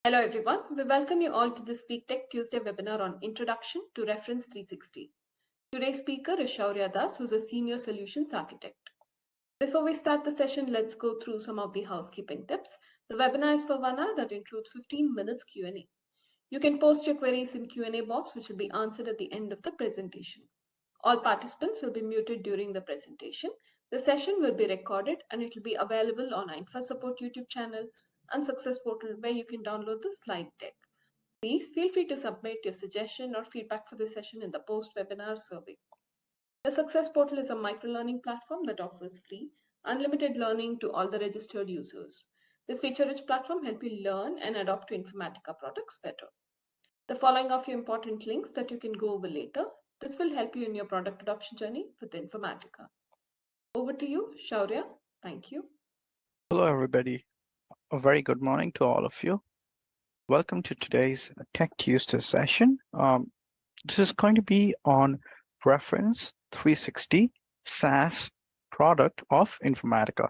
Hello everyone, we welcome you all to this Speak Tech Tuesday webinar on Introduction to Reference 360. Today's speaker is Shaurya Das, who's a Senior Solutions Architect. Before we start the session, let's go through some of the housekeeping tips. The webinar is for 1 hour that includes 15 minutes Q&A. You can post your queries in Q&A box, which will be answered at the end of the presentation. All participants will be muted during the presentation. The session will be recorded and it will be available on our InfoSupport YouTube channel and Success Portal, where you can download the slide deck. Please feel free to submit your suggestion or feedback for the session in the post-webinar survey. The Success Portal is a micro-learning platform that offers free, unlimited learning to all the registered users. This feature-rich platform helps you learn and adopt to Informatica products better. The following are few important links that you can go over later. This will help you in your product adoption journey with Informatica. Over to you, Shaurya. Thank you. Hello, everybody. A very good morning to all of you. Welcome to today's Tech Tuesday session. This is going to be on Reference 360 SaaS product of Informatica.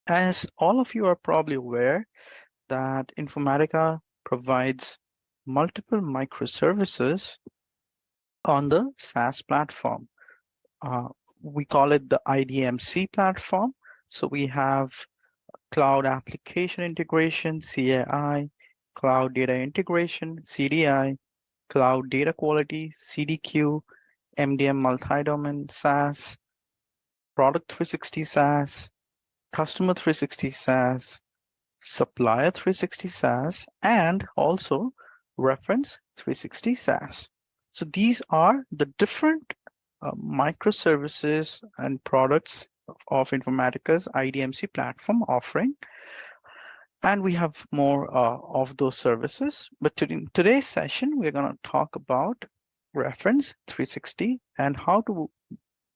As all of you are probably aware that Informatica provides multiple microservices on the SaaS platform. We call it the IDMC platform. So we have Cloud Application Integration, CAI, Cloud Data Integration, CDI, Cloud Data Quality, CDQ, MDM Multi-Domain SaaS, Product 360 SaaS, Customer 360 SaaS, Supplier 360 SaaS, and also Reference 360 SaaS. So these are the different microservices and products of Informatica's IDMC platform offering. And we have more of those services. But in today's session, we're going to talk about Reference 360 and how to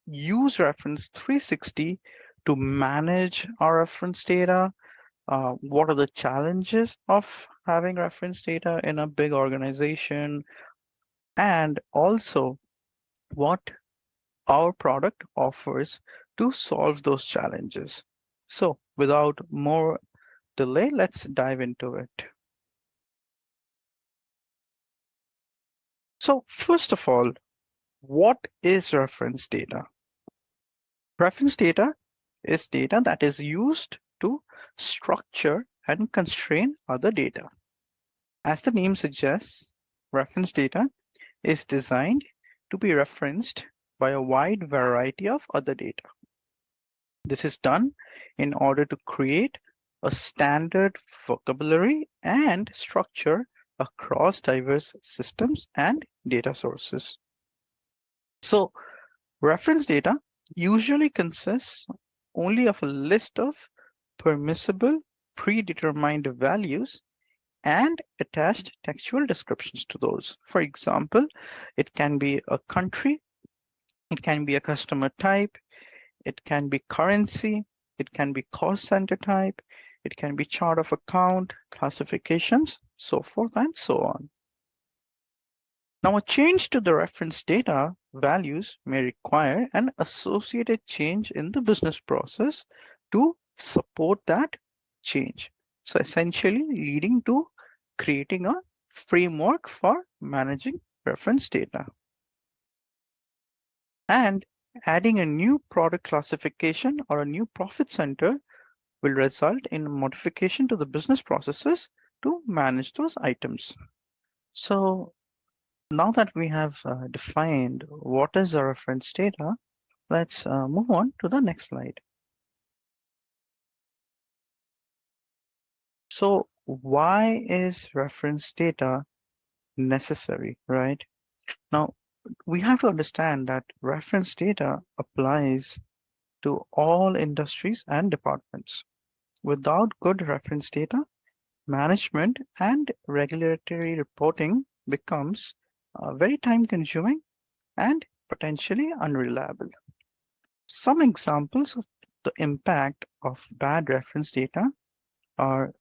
use Reference 360 to manage our reference data. What are the challenges of having reference data in a big organization? And also what our product offers to solve those challenges. So without more delay, let's dive into it. So first of all, what is reference data? Reference data is data that is used to structure and constrain other data. As the name suggests, reference data is designed to be referenced by a wide variety of other data. This is done in order to create a standard vocabulary and structure across diverse systems and data sources. So reference data usually consists only of a list of permissible predetermined values and attached textual descriptions to those. For example, it can be a country, it can be a customer type, it can be currency, it can be cost center type, it can be chart of account, classifications, so forth and so on. Now, a change to the reference data values may require an associated change in the business process to support that change. So essentially leading to creating a framework for managing reference data. And adding a new product classification or a new profit center will result in modification to the business processes to manage those items. So now that we have defined what is a reference data, let's move on to the next slide. So why is reference data necessary, right? Now, we have to understand that reference data applies to all industries and departments. Without good reference data, management and regulatory reporting becomes very time-consuming and potentially unreliable. Some examples of the impact of bad reference data are,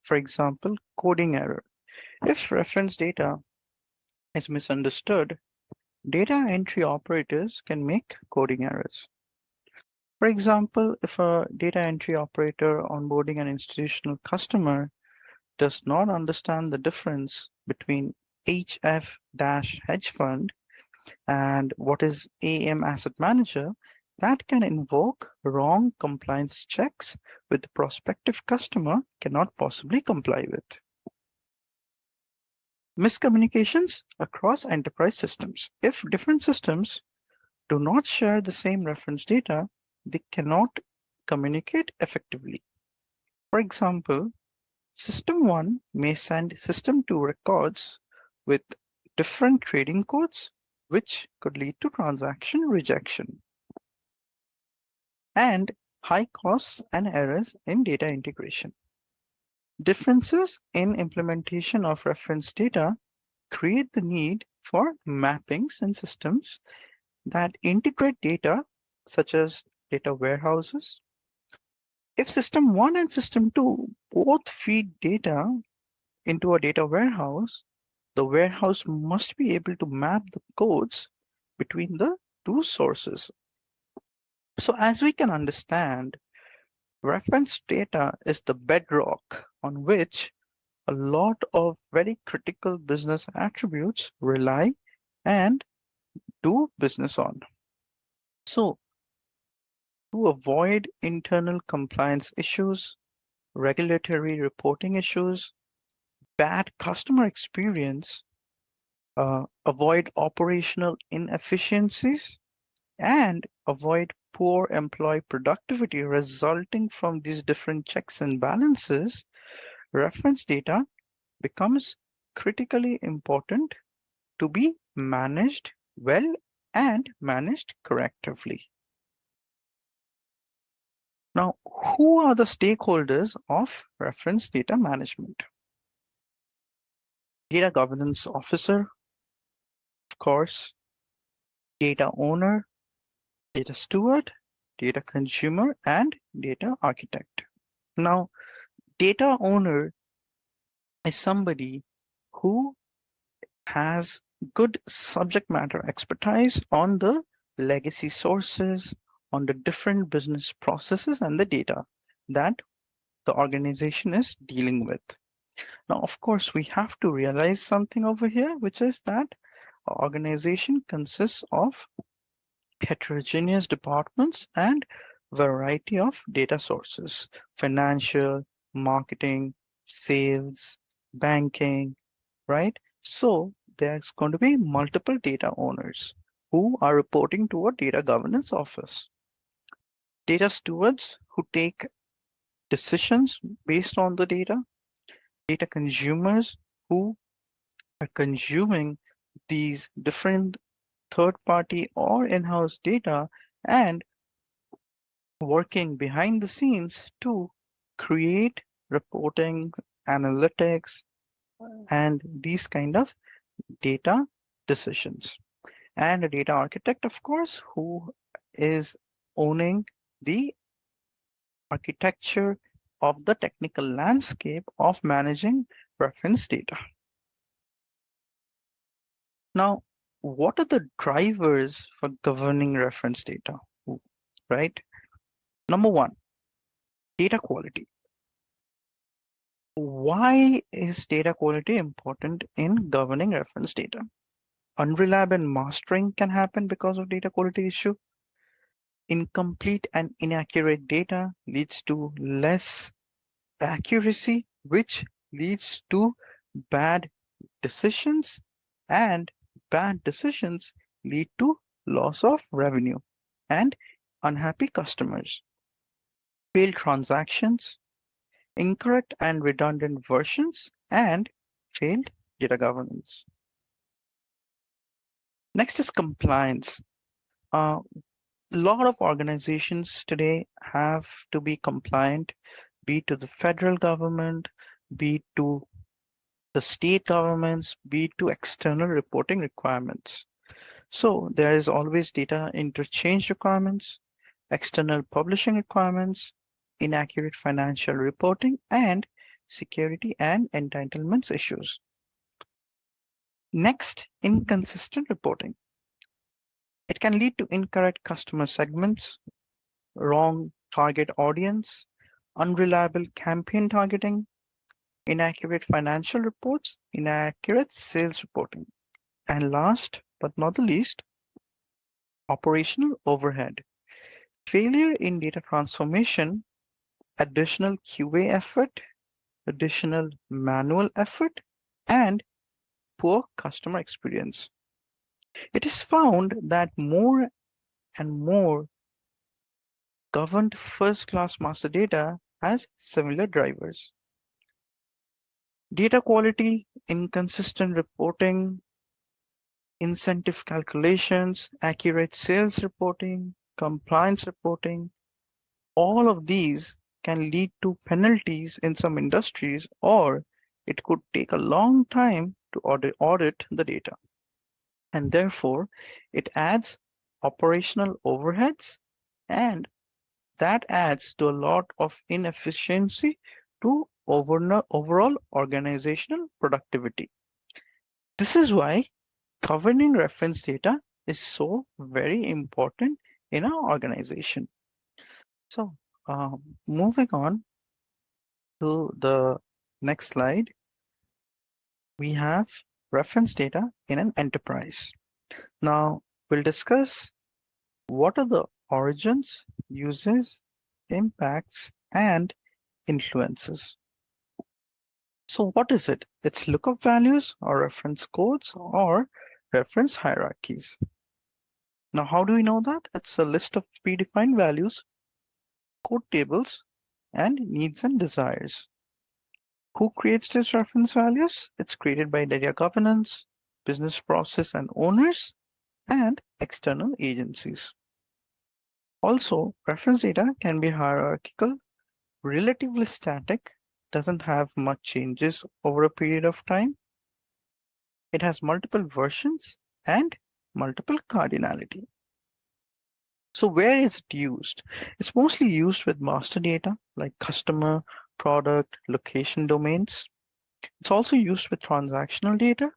for example, coding error. If reference data is misunderstood, data entry operators can make coding errors. For example, if a data entry operator onboarding an institutional customer does not understand the difference between HF-hedge fund and what is AM asset manager, that can invoke wrong compliance checks with the prospective customer cannot possibly comply with. Miscommunications across enterprise systems. If different systems do not share the same reference data, they cannot communicate effectively. For example, System 1 may send System 2 records with different trading codes, which could lead to transaction rejection and high costs and errors in data integration. Differences in implementation of reference data create the need for mappings and systems that integrate data, such as data warehouses. If System 1 and System 2 both feed data into a data warehouse, the warehouse must be able to map the codes between the two sources. So as we can understand, reference data is the bedrock on which a lot of very critical business attributes rely and do business on. So to avoid internal compliance issues, regulatory reporting issues, bad customer experience, avoid operational inefficiencies, and avoid poor employee productivity resulting from these different checks and balances, reference data becomes critically important to be managed well and managed correctly. Now, who are the stakeholders of reference data management? Data governance officer, of course, data owner, data steward, data consumer, and data architect. Now, data owner is somebody who has good subject matter expertise on the legacy sources, on the different business processes and the data that the organization is dealing with. Now, of course, we have to realize something over here, which is that our organization consists of heterogeneous departments and variety of data sources: financial, marketing, sales, banking, right? So there's going to be multiple data owners who are reporting to a data governance office. Data stewards who take decisions based on the data, data consumers who are consuming these different third-party or in-house data and working behind the scenes to create reporting, analytics, and these kind of data decisions. And a data architect, of course, who is owning the architecture of the technical landscape of managing reference data. Now, what are the drivers for governing reference data, right? Number one, data quality. Why is data quality important in governing reference data? Unreliable mastering can happen because of data quality issue. Incomplete and inaccurate data leads to less accuracy, which leads to bad decisions, and bad decisions lead to loss of revenue and unhappy customers. Failed transactions, incorrect and redundant versions, and failed data governance. Next is compliance. A lot of organizations today have to be compliant, be it to the federal government, be it to the state governments, be it to external reporting requirements. So there is always data interchange requirements, external publishing requirements, inaccurate financial reporting, and security and entitlements issues. Next, inconsistent reporting. It can lead to incorrect customer segments, wrong target audience, unreliable campaign targeting, inaccurate financial reports, inaccurate sales reporting. And last but not the least, operational overhead. Failure in data transformation, additional QA effort, additional manual effort, and poor customer experience. It is found that more and more governed first-class master data has similar drivers. Data quality, inconsistent reporting, incentive calculations, accurate sales reporting, compliance reporting, all of these can lead to penalties in some industries, or it could take a long time to audit the data. And therefore, it adds operational overheads, and that adds to a lot of inefficiency to overall organizational productivity. This is why governing reference data is so very important in our organization. So, moving on to the next slide, we have reference data in an enterprise. Now, we'll discuss what are the origins, uses, impacts, and influences. So what is it? It's lookup values or reference codes or reference hierarchies. Now, how do we know that? It's a list of predefined values, code tables, and needs and desires. Who creates these reference values? It's created by data governance, business process and owners, and external agencies. Also, reference data can be hierarchical, relatively static, doesn't have much changes over a period of time. It has multiple versions and multiple cardinality. So where is it used? It's mostly used with master data like customer, product, location domains. It's also used with transactional data.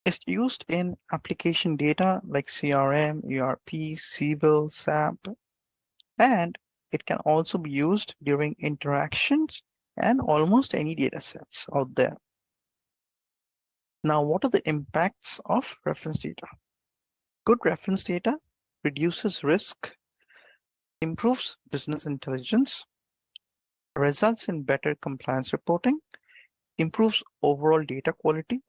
It's used in application data like CRM, ERP, Siebel, SAP, and it can also be used during interactions and almost any data sets out there. Now, what are the impacts of reference data? Good reference data reduces risk, improves business intelligence, results in better compliance reporting, improves overall data quality,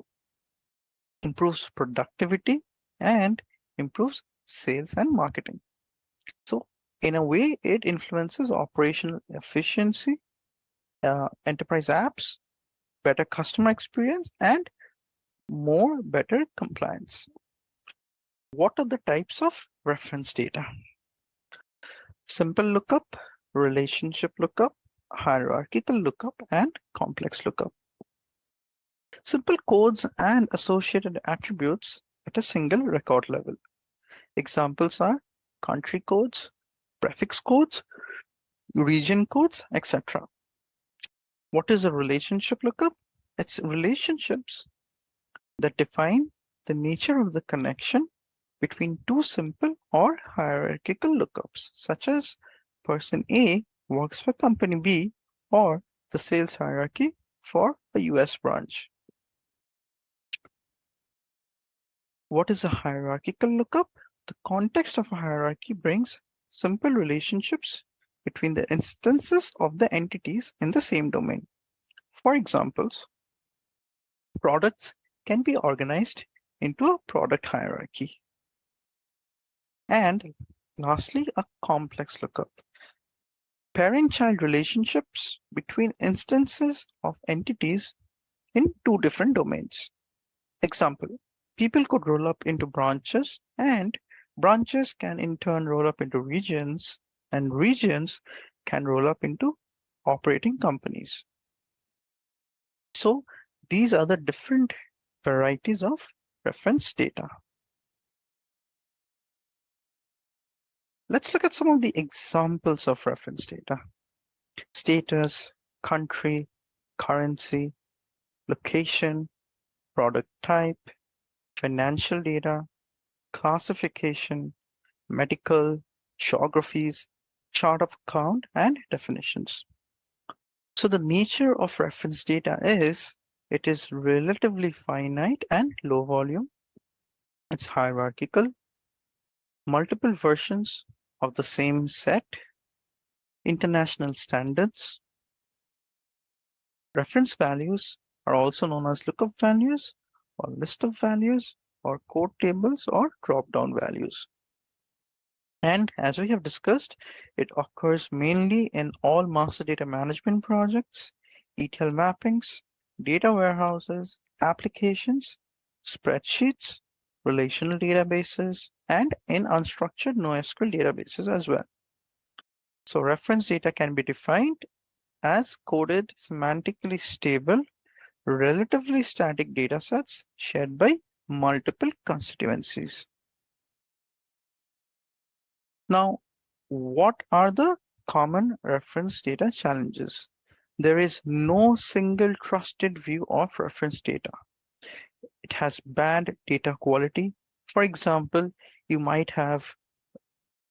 improves productivity, and improves sales and marketing. So in a way, it influences operational efficiency, enterprise apps, better customer experience, and more better compliance. What are the types of reference data? Simple lookup, relationship lookup, hierarchical lookup, and complex lookup. Simple codes and associated attributes at a single record level. Examples are country codes, prefix codes, region codes, etc. What is a relationship lookup? It's relationships that define the nature of the connection between two simple or hierarchical lookups, such as person A works for company B or the sales hierarchy for a US branch. What is a hierarchical lookup? The context of a hierarchy brings simple relationships between the instances of the entities in the same domain. For examples, products can be organized into a product hierarchy. And lastly, a complex lookup. Parent-child relationships between instances of entities in two different domains. Example, people could roll up into branches, and branches can in turn roll up into regions, and regions can roll up into operating companies. So these are the different varieties of reference data. Let's look at some of the examples of reference data. Status, country, currency, location, product type, financial data, classification, medical, geographies, chart of account, and definitions. So the nature of reference data is it is relatively finite and low volume. It's hierarchical, multiple versions of the same set, international standards. Reference values are also known as lookup values or list of values or code tables or drop-down values. And as we have discussed, it occurs mainly in all master data management projects, ETL mappings, data warehouses, applications, spreadsheets, relational databases, and in unstructured NoSQL databases as well. So reference data can be defined as coded, semantically stable, relatively static datasets shared by multiple constituencies. Now, what are the common reference data challenges? There is no single trusted view of reference data. It has bad data quality. For example, you might have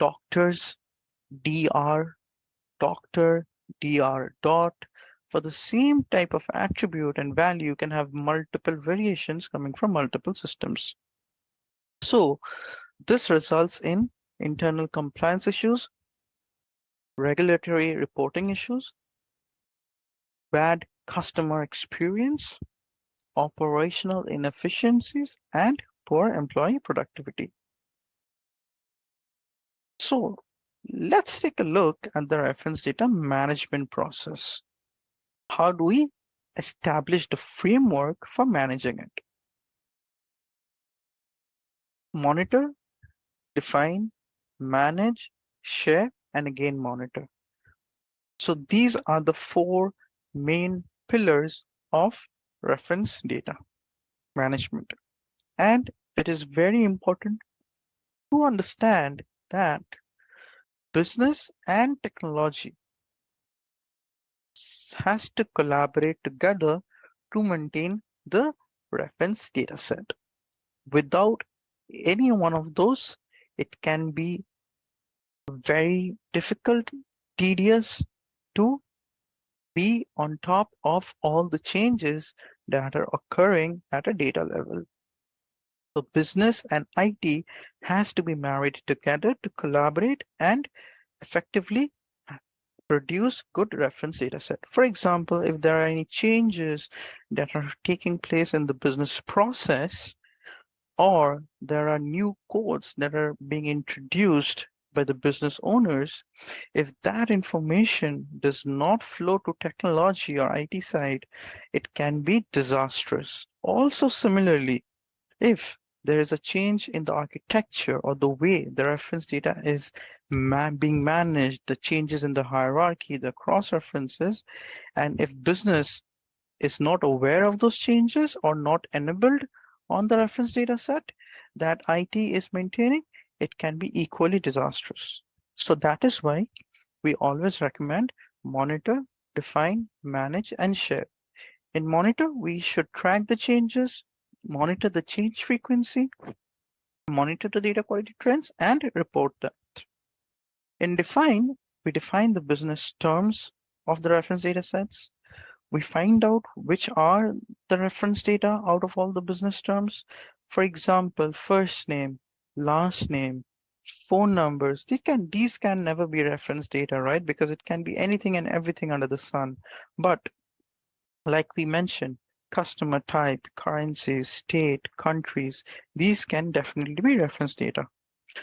doctors, dr, doctor, dr dot. For the same type of attribute and value, you can have multiple variations coming from multiple systems. So this results in internal compliance issues, regulatory reporting issues, bad customer experience, operational inefficiencies, and poor employee productivity. So let's take a look at the reference data management process. How do we establish the framework for managing it? Monitor, define, manage, share, and again monitor. So these are the four main pillars of reference data management. And it is very important to understand that business and technology has to collaborate together to maintain the reference data set. Without any one of those, it can be very difficult, tedious to be on top of all the changes that are occurring at a data level. So business and IT has to be married together to collaborate and effectively produce good reference data set. For example, if there are any changes that are taking place in the business process, or there are new codes that are being introduced by the business owners, if that information does not flow to technology or IT side, it can be disastrous. Also, similarly, if there is a change in the architecture or the way the reference data is being managed, the changes in the hierarchy, the cross references, and if business is not aware of those changes or not enabled on the reference data set that IT is maintaining, it can be equally disastrous. So that is why we always recommend monitor, define, manage, and share. In monitor, we should track the changes, monitor the change frequency, monitor the data quality trends, and report them. In define, we define the business terms of the reference data sets. We find out which are the reference data out of all the business terms. For example, first name, last name, phone numbers. These can never be reference data, right? Because it can be anything and everything under the sun. But like we mentioned, customer type, currencies, state, countries, these can definitely be reference data.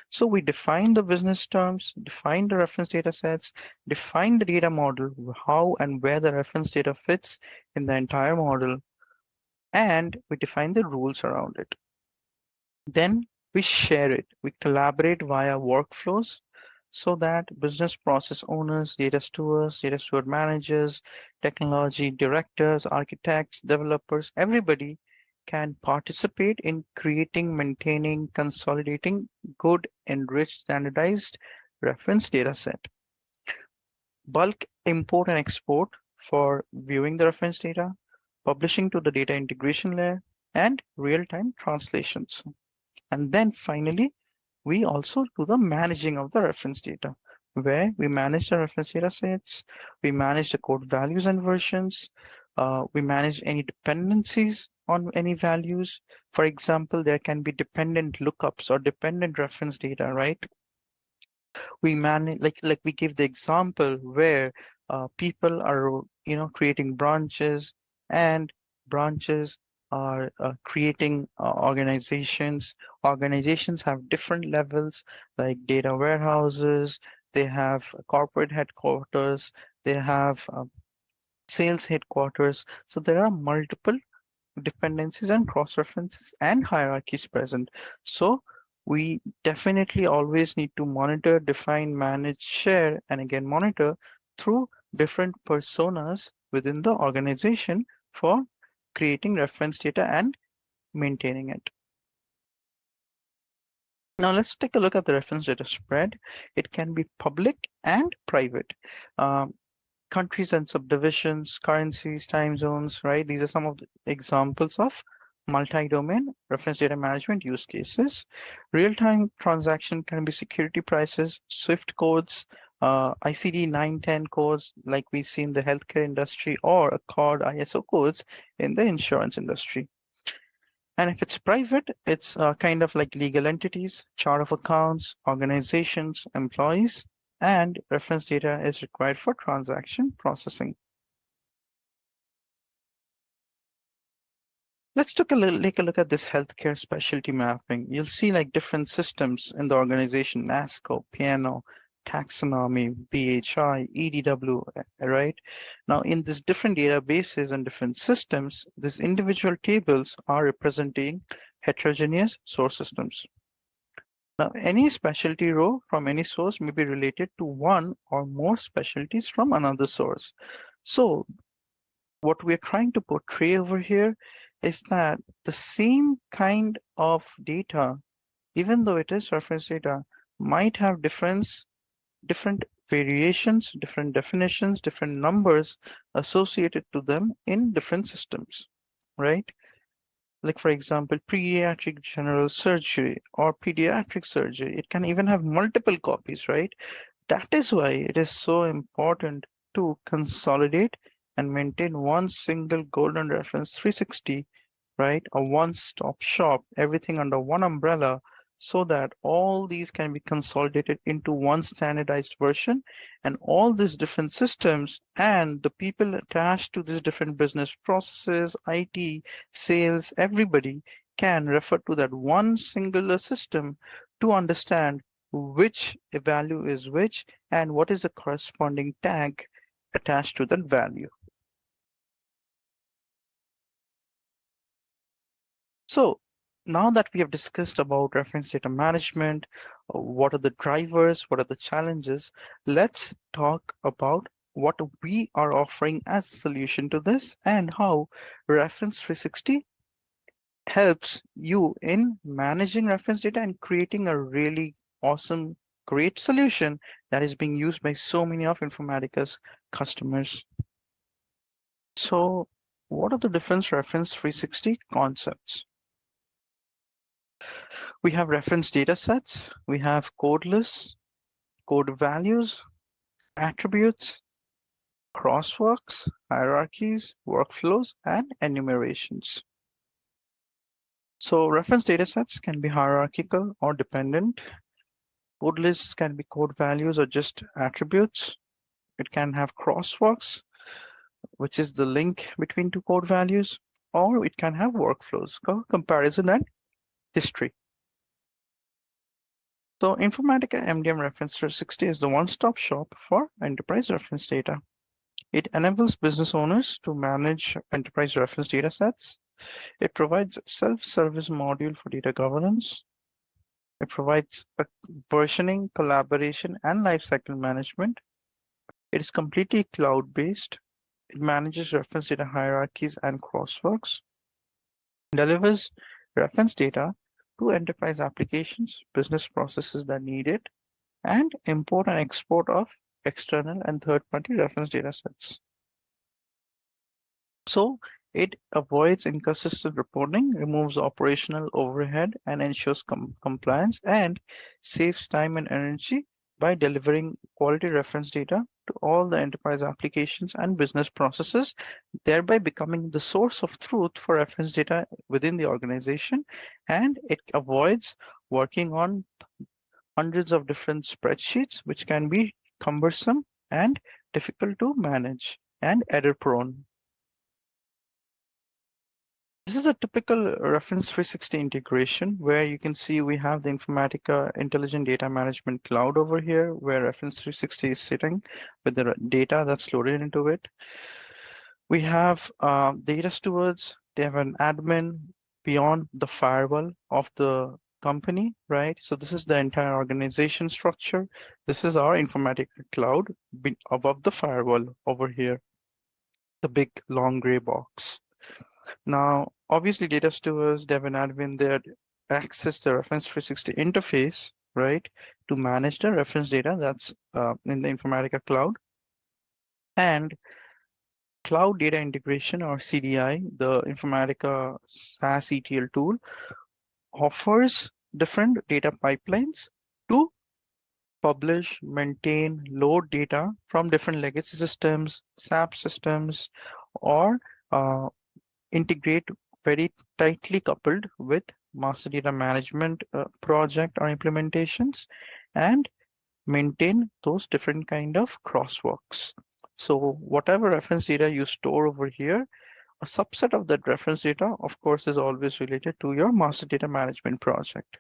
So we define the business terms, define the reference data sets, define the data model, how and where the reference data fits in the entire model, and we define the rules around it. Then we share it. We collaborate via workflows so that business process owners, data steward managers, technology directors, architects, developers, everybody can participate in creating, maintaining, consolidating good, enriched, standardized reference data set. Bulk import and export for viewing the reference data, publishing to the data integration layer, and real-time translations. And then finally, we also do the managing of the reference data. where we manage the reference data sets, we manage the code values and versions, we manage any dependencies on any values. For example, there can be dependent lookups or dependent reference data, right? We manage, like we give the example where people are creating branches, and branches are creating organizations have different levels, like data warehouses, they have corporate headquarters, they have sales headquarters. So there are multiple dependencies and cross-references and hierarchies present. So we definitely always need to monitor, define, manage, share, and again monitor through different personas within the organization for creating reference data and maintaining it. Now let's take a look at the reference data spread. It can be public and private. Um, Countries and subdivisions, currencies, time zones, right? These are some of the examples of multi-domain reference data management use cases. Real-time transaction can be security prices, SWIFT codes, ICD 910 codes, like we see in the healthcare industry, or a CORD ISO codes in the insurance industry. And if it's private, it's kind of like legal entities, chart of accounts, organizations, employees, and reference data is required for transaction processing. Let's take a look at this healthcare specialty mapping. You'll see like different systems in the organization: NASCO, piano, taxonomy, BHI, EDW, right? Now, in these different databases and different systems, these individual tables are representing heterogeneous source systems. Now, any specialty row from any source may be related to one or more specialties from another source. So what we're trying to portray over here is that the same kind of data, even though it is reference data, might have different variations, different definitions, different numbers associated to them in different systems, right? Like for example, pediatric general surgery or pediatric surgery, it can even have multiple copies, right? That is why it is so important to consolidate and maintain one single golden reference 360, right? A one-stop shop, everything under one umbrella, so that all these can be consolidated into one standardized version, and all these different systems and the people attached to these different business processes, IT, sales, everybody can refer to that one singular system to understand which value is which and what is the corresponding tag attached to that value. So now that we have discussed about reference data management, what are the drivers, what are the challenges, let's talk about what we are offering as a solution to this and how Reference 360 helps you in managing reference data and creating a really awesome, great solution that is being used by so many of Informatica's customers. So what are the different Reference 360 concepts? We have reference data sets, we have code lists, code values, attributes, crosswalks, hierarchies, workflows, and enumerations. So reference data sets can be hierarchical or dependent. Code lists can be code values or just attributes. It can have crosswalks, which is the link between two code values, or it can have workflows, comparison and history. So Informatica MDM Reference 360 is the one-stop shop for enterprise reference data. It enables business owners to manage enterprise reference data sets. It provides self-service module for data governance. It provides a versioning, collaboration, and lifecycle management. It is completely cloud-based. It manages reference data hierarchies and crosswalks. Delivers reference data to enterprise applications, business processes that need it, and import and export of external and third-party reference data sets. So it avoids inconsistent reporting, removes operational overhead, and ensures compliance, and saves time and energy by delivering quality reference data to all the enterprise applications and business processes, thereby becoming the source of truth for reference data within the organization. And it avoids working on hundreds of different spreadsheets, which can be cumbersome and difficult to manage and error prone. This is a typical Reference 360 integration where you can see we have the Informatica Intelligent Data Management Cloud over here, where Reference 360 is sitting with the data that's loaded into it. We have data stewards. They have an admin beyond the firewall of the company, right? So this is the entire organization structure. This is our Informatica Cloud above the firewall over here, the big long gray box. Now, obviously, data stewards, they have an admin there access the Reference 360 interface, right, to manage the reference data that's in the Informatica Cloud. And Cloud Data Integration, or CDI, the Informatica SaaS ETL tool, offers different data pipelines to publish, maintain, load data from different legacy systems, SAP systems, or integrate very tightly coupled with master data management project or implementations, and maintain those different kind of crosswalks. So whatever reference data you store over here, a subset of that reference data, of course, is always related to your master data management project.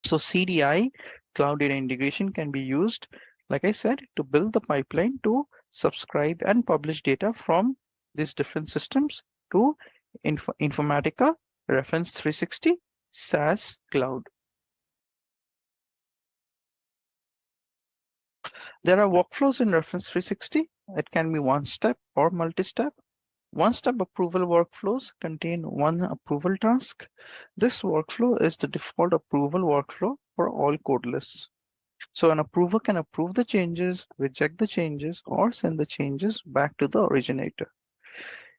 So CDI, Cloud Data Integration, can be used, like I said, to build the pipeline to subscribe and publish data from these different systems to Informatica Reference 360 SaaS Cloud. There are workflows in Reference 360. It can be one-step or multi-step. One-step approval workflows contain one approval task. This workflow is the default approval workflow for all code lists. So an approver can approve the changes, reject the changes, or send the changes back to the originator.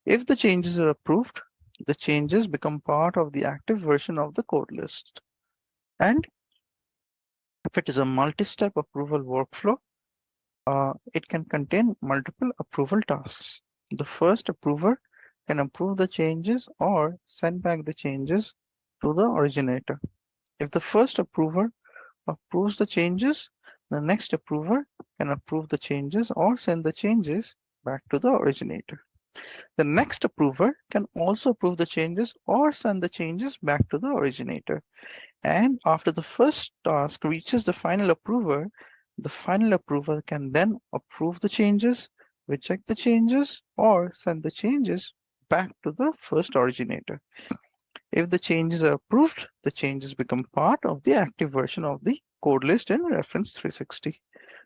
If the changes are approved, the changes become part of the active version of the code list. And if it is a multi-step approval workflow, it can contain multiple approval tasks. The first approver can approve the changes or send back the changes to the originator. If the first approver approves the changes, the next approver can approve the changes or send the changes back to the originator. The next approver can also approve the changes or send the changes back to the originator. And after the first task reaches the final approver can then approve the changes, reject the changes, or send the changes back to the first originator. If the changes are approved, the changes become part of the active version of the code list in Reference 360.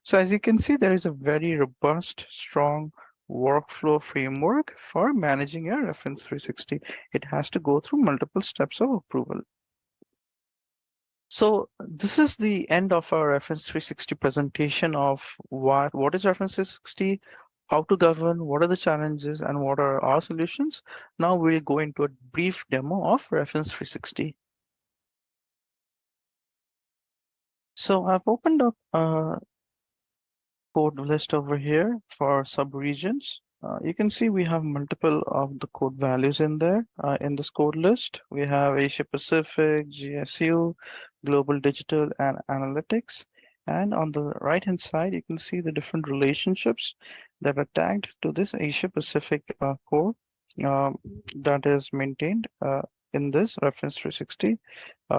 So as you can see, there is a very robust, strong workflow framework for managing your Reference 360. It has to go through multiple steps of approval. So this is the end of our Reference 360 presentation of what is Reference 360, how to govern, what are the challenges, and what are our solutions. Now we'll go into a brief demo of Reference 360. So I've opened up a code list over here for subregions. You can see we have multiple of the code values in there. In this code list, we have Asia Pacific, GSU, Global Digital, and Analytics. And on the right-hand side, you can see the different relationships that are tagged to this Asia Pacific core that is maintained in this Reference 360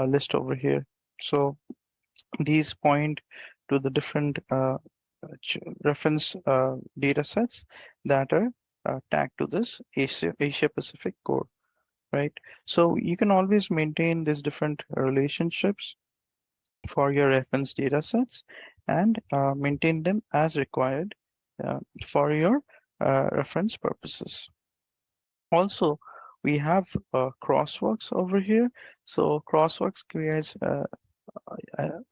list over here. So these point to the different reference data sets that are tagged to this Asia Pacific core, right? So you can always maintain these different relationships for your reference data sets and maintain them as required for your reference purposes. Also, we have crosswalks over here. So crosswalks creates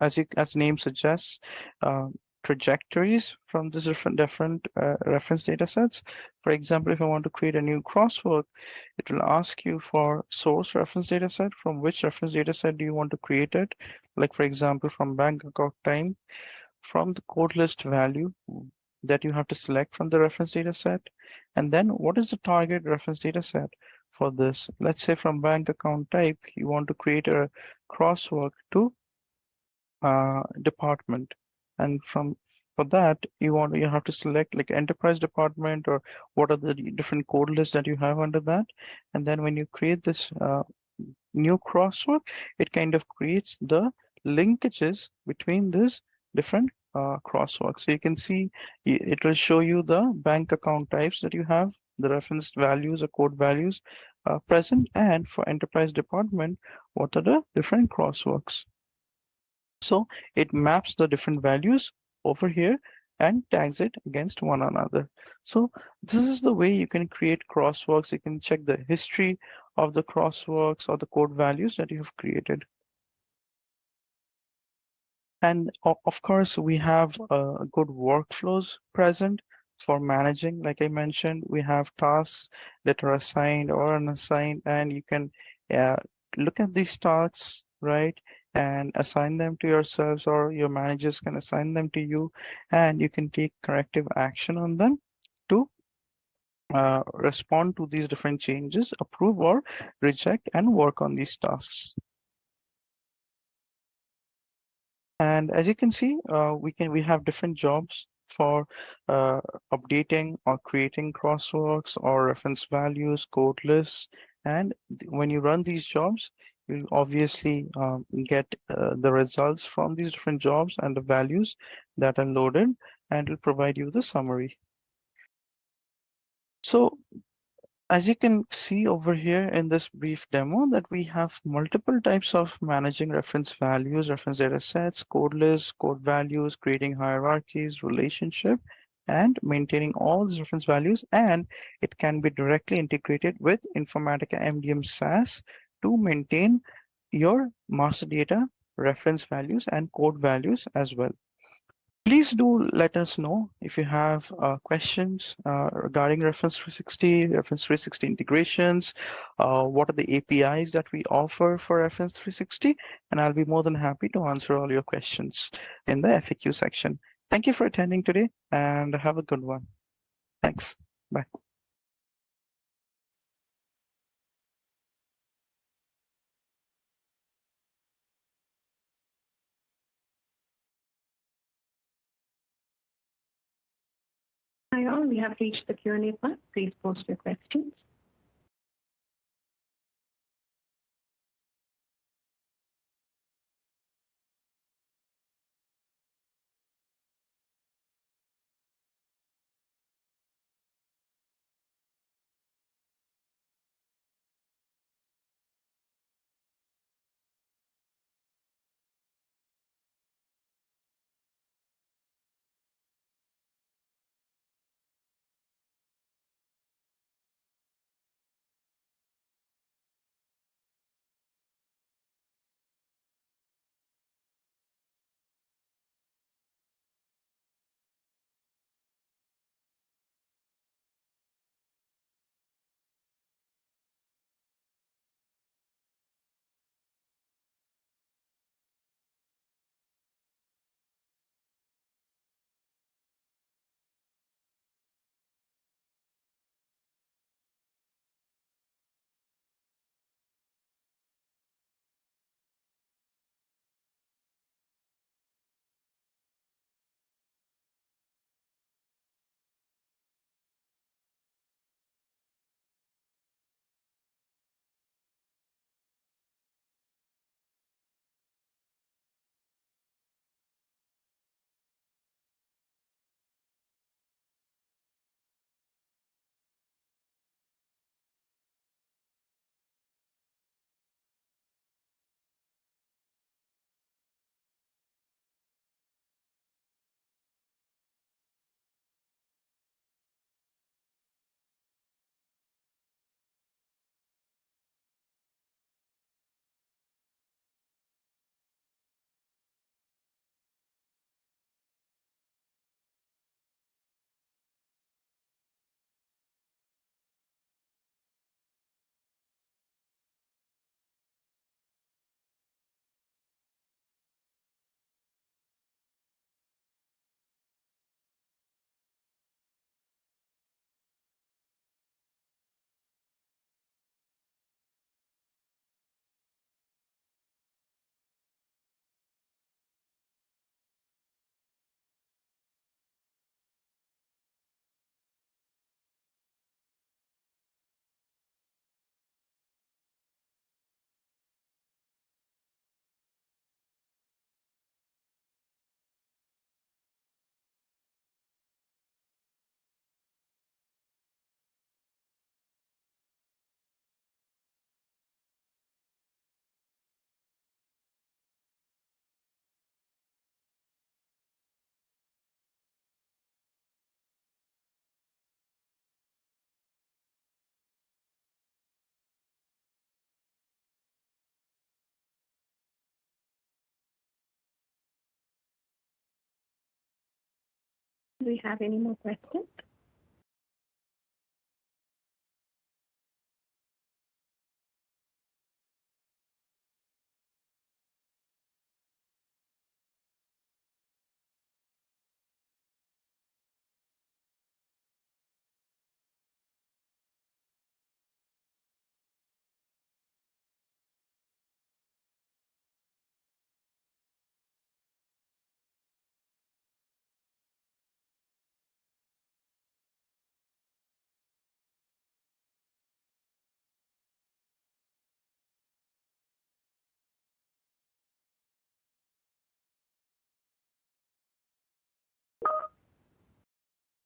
as name suggests, trajectories from these different reference data sets. For example, if I want to create a new crosswalk, it will ask you for source reference data set. From which reference data set do you want to create it? Like, for example, from Bangkok time, from the code list value that you have to select from the reference data set. And then what is the target reference data set for this? Let's say from bank account type, you want to create a crosswalk to department. And for that, you have to select like enterprise department or what are the different code lists that you have under that. And then when you create this new crosswalk, it kind of creates the linkages between these different crosswalks. So you can see it will show you the bank account types that you have, the reference values or code values present, and for enterprise department, what are the different crosswalks. So it maps the different values over here and tags it against one another. So this is the way you can create crosswalks. You can check the history of the crosswalks or the code values that you have created. And of course, we have good workflows present for managing. Like I mentioned, we have tasks that are assigned or unassigned, and you can uh, look at these tasks, right, and assign them to yourselves, or your managers can assign them to you, and you can take corrective action on them to respond to these different changes, approve or reject, and work on these tasks. And as you can see, we have different jobs for uh, updating or creating crosswalks or reference values, code lists. And when you run these jobs, you obviously get the results from these different jobs and the values that are loaded, and it will provide you the summary. So as you can see over here in this brief demo that we have multiple types of managing reference values, reference data sets, code lists, code values, creating hierarchies, relationship, and maintaining all these reference values. And it can be directly integrated with Informatica MDM SaaS to maintain your master data, reference values, and code values as well. Please do let us know if you have questions regarding Reference 360, Reference 360 integrations, what are the APIs that we offer for Reference 360, and I'll be more than happy to answer all your questions in the FAQ section. Thank you for attending today and have a good one. Thanks. Bye. Hi all, we have reached the Q&A part. Please post your questions. we have any more questions?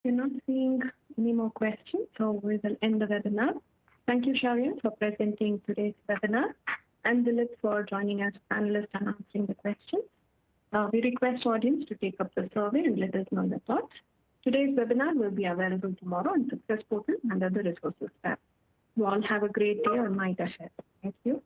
We're not seeing any more questions, so we will end the webinar. Thank you, Shaurya, for presenting today's webinar, and Dilip for joining as panelist and answering the questions. We request audience to take up the survey and let us know their thoughts. Today's webinar will be available tomorrow on Success Portal under the Resources tab. You all have a great day or night ahead. Thank you.